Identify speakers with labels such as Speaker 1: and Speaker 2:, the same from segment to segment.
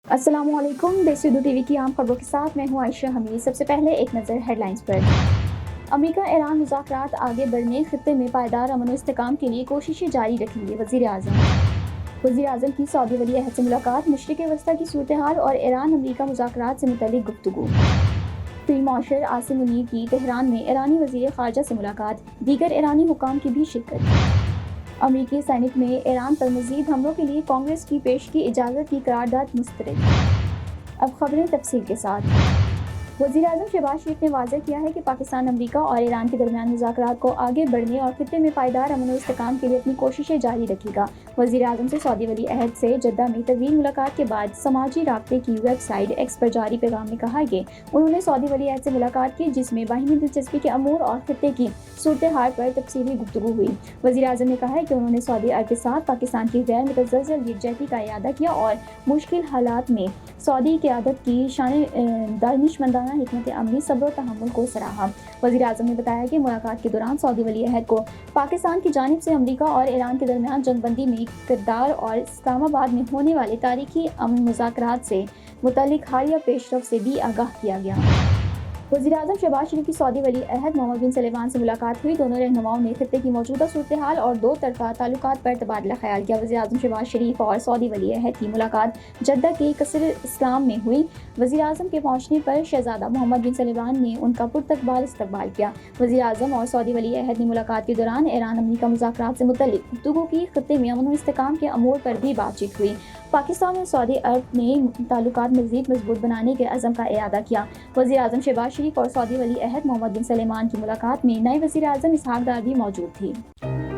Speaker 1: अस्सलामुअलैकुम। देसी उर्दू टीवी की आम खबरों के साथ मैं हूं आयशा हमीद। सबसे पहले एक नज़र हेडलाइंस पर। अमेरिका ईरान मुज़ाकरात आगे बढ़ने, खित्ते में पायदार अमन व इस्तेहकाम के लिए कोशिशें जारी रखेंगे। वज़ीर आज़म की सऊदी वली अहद से मुलाकात, मशरिक़ वस्ता की सूरत हाल और ईरान अमेरिका मुज़ाकरात से मुतल्लिक़ गुफ्तगू। फील्ड मार्शल आसिम मुनीर की तेहरान में ईरानी वज़ीर ख़ारजा से मुलाकात, दीगर ईरानी हुकाम की भी शिरकत। अमेरिकी सैनिक में ईरान पर मज़ीद हमलों के लिए कांग्रेस की पेश की इजाज़त की करारदाद मुस्तरद। अब खबरें तफसील के साथ। वज़ीर आज़म शहबाज शरीफ ने वाज़ेह किया है कि पाकिस्तान अमेरिका और ईरान के दरमियान मुज़ाकरात को आगे बढ़ने और खित्ते में पायदार अमन व इस्तेहकाम के लिए अपनी कोशिशें जारी रखेगा। वज़ीर आज़म से सऊदी वली अहद से जद्दा में तवील मुलाकात के बाद समाजी राब्ते की वेबसाइट एक्स पर जारी पैगाम में कहा कि उन्होंने सऊदी वली अहद से मुलाकात की, जिसमें बाहिमी दिलचस्पी के अमूर और खित्ते की सूरत हाल पर तफसीली गुफ्तगू हुई। वज़ीर आज़म ने कहा है कि उन्होंने सऊदी अरब के साथ पाकिस्तान की गैर मुतज़लज़ल यकजहती का इयादा किया और मुश्किल हालात में सऊदी क़यादत की दानिशमंदाना हिकमत अमली, सब्र तहम्मुल को सराहा। वज़ीर आज़म ने बताया कि मुलाकात के दौरान सऊदी वली अहद को पाकिस्तान की जानिब से अमेरिका और ईरान के दरमियान जंगबंदी में किरदार और इस्लामाबाद में होने वाले तारीखी अमन मुज़ाकरात से मुतल्लिक़ हालिया पेशरफ़ से भी आगाह किया गया। वज़ीर आज़म शहबाज शरीफ की सऊदी वली अहद मोहम्मद बिन सलमान से मुलाकात हुई। दोनों रहनुमाओं ने खित्ते की मौजूदा सूरत हाल और दो तरफ़ा ताल्लुकात पर तबादला ख्याल किया। वज़ीर आज़म शहबाज शरीफ और सऊदी वली अहद की मुलाकात जद्दा के कसर इस्लाम में हुई। वज़ीर आज़म के पहुँचने पर शहज़ादा मोहम्मद बिन सलमान ने उनका पुरतकबाल इस्तकबाल किया। वज़ीर आज़म और सऊदी वली अहद ने मुलाकात के दौरान ईरान अमेरिका मुज़ाकरात से मुतल्लिक़ गुफ्तगू की, खित्ते में अमन व इस्तेहकाम के अमूर पर भी बातचीत हुई। पाकिस्तान और सऊदी अरब ने ताल्लुकात मज़ीद मजबूत बनाने के अज़म का इरादा किया। वज़ीर आज़म शहबाज शरीफ और सऊदी वली अहद मोहम्मद बिन सलमान की मुलाकात में नए वज़ीर आज़म इसहाक डार भी मौजूद थी।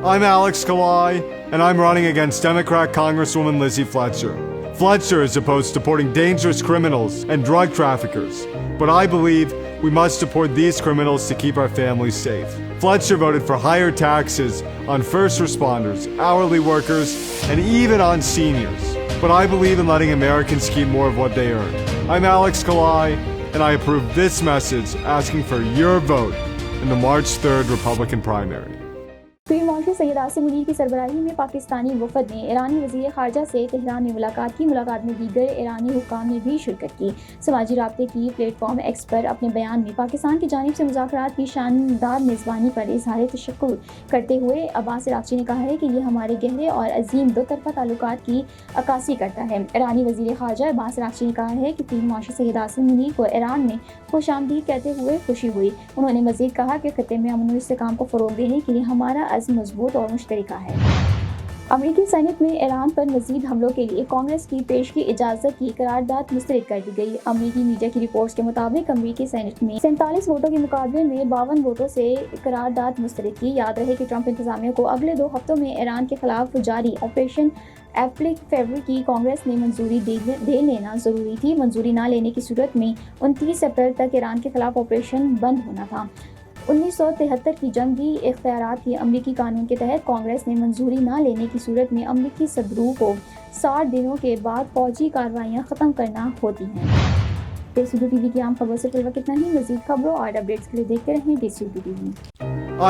Speaker 2: I'm Alex Kalai, and I'm running against Democrat Congresswoman Lizzie Fletcher. Fletcher is opposed to deporting dangerous criminals and drug traffickers, but I believe we must deport these criminals to keep our families safe. Fletcher voted for higher taxes on first responders, hourly workers, and even on seniors. But I believe in letting Americans keep more of what they earn. I'm Alex Kalai, and I approve this message asking for your vote in the March 3rd Republican primary.
Speaker 1: Field marshal Syed Asim Munir की सरबराही में पाकिस्तानी वफद ने ईरानी वज़ीर ख़ारजा से Tehran में मुलाकात की। मुलाकात में दीगर ईरानी हुक्काम ने भी शिरकत की। समाजी राब्ते की प्लेटफॉर्म एक्स पर अपने बयान में पाकिस्तान की जानिब से मुज़ाकरात की शानदार मेज़बानी पर इज़हार तशक्कुर करते हुए अब्बास अराग़ची ने कहा है कि यह हमारे गहरे और अजीम दो तरफ़ा ताल्लुकात की अक्कासी करता है। ईरानी वज़ीर ख़ारजा अब्बास अराग़ची ने कहा है कि फील्ड मार्शल सैयद आसिम मुनीर को ईरान में खुशामदीद कहते हुए खुशी हुई। उन्होंने मज़ीद कहा कि खित्ते में अमन व इस्तेहकाम को फ़रोग़ देने के लिए हमारा अज़्म मजबूत और मुश्तरका है। अमेरिकी सैनिक में ईरान पर मज़ीद हमलों के लिए कांग्रेस की पेश की इजाज़त की करारदाद मुस्तरद कर दी गई। अमेरिकी मीडिया की रिपोर्ट्स के मुताबिक अमेरिकी सेनेट में 47 वोटों के मुकाबले में 52 वोटों से करारदाद मुस्तरद की। याद रहे कि ट्रंप इंतज़ामिया को अगले 2 हफ्तों में ईरान के खिलाफ जारी ऑपरेशन एप्लिक फेवरी की कांग्रेस ने मंजूरी दे लेना ज़रूरी थी। मंजूरी ना लेने की सूरत में 29 अप्रैल तक ईरान के खिलाफ ऑपरेशन बंद होना था। 1973 की जंगी इख्तियारात की अमरीकी कानून के तहत कांग्रेस ने मंजूरी ना लेने की सूरत में अमरीकी सदरू को 60 दिनों के बाद फौजी कार्रवाइयाँ ख़त्म करना होती हैं। देसी उर्दू टीवी की आम खबरों से फिलहाल कितना ही। मज़ीद खबरों और अपडेट्स के लिए देखते रहें देसी Urdu TV.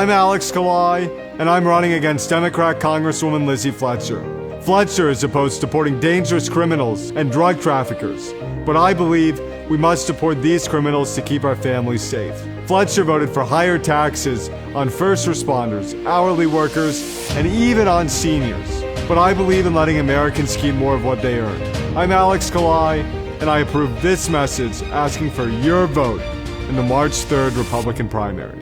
Speaker 2: I'm Alex Kalai, and I'm running against Democrat Congresswoman Lizzie Fletcher. Fletcher is opposed to deporting dangerous criminals and drug traffickers, but I believe we must deport these criminals to keep our families safe. Fletcher voted for higher taxes on first responders, hourly workers, and even on seniors. But I believe in letting Americans keep more of what they earn. I'm Alex Kalai, and I approve this message asking for your vote in the March 3rd Republican primary.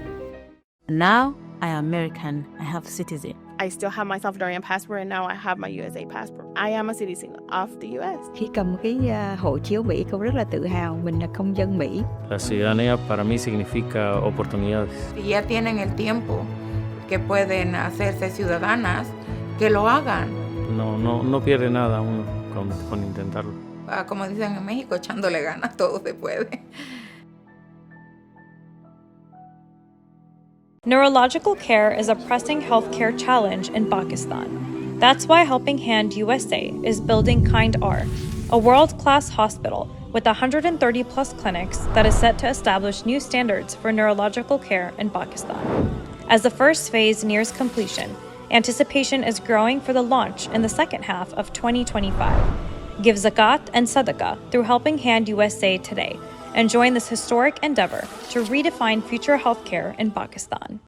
Speaker 3: Now I am American. I have citizen.
Speaker 4: I still have my Salvadorian passport, and now I have my USA passport. I am a citizen of the US.
Speaker 5: Khi cầm cái hộ chiếu Mỹ, cô rất là tự hào mình là công dân Mỹ.
Speaker 6: La ciudadanía para mí significa oportunidades.
Speaker 7: Si ya tienen el tiempo que pueden hacerse ciudadanas, que lo hagan.
Speaker 6: No pierde nada uno con intentarlo.
Speaker 7: Como dicen en México, echándole ganas, todo se puede.
Speaker 8: Neurological care is a pressing healthcare challenge in Pakistan. That's why Helping Hand USA is building Kind R, a world-class hospital with 130 plus clinics that is set to establish new standards for neurological care in Pakistan. As the first phase nears completion, anticipation is growing for the launch in the second half of 2025. Give zakat and sadaqah through Helping Hand USA today and join this historic endeavor to redefine future healthcare in Pakistan.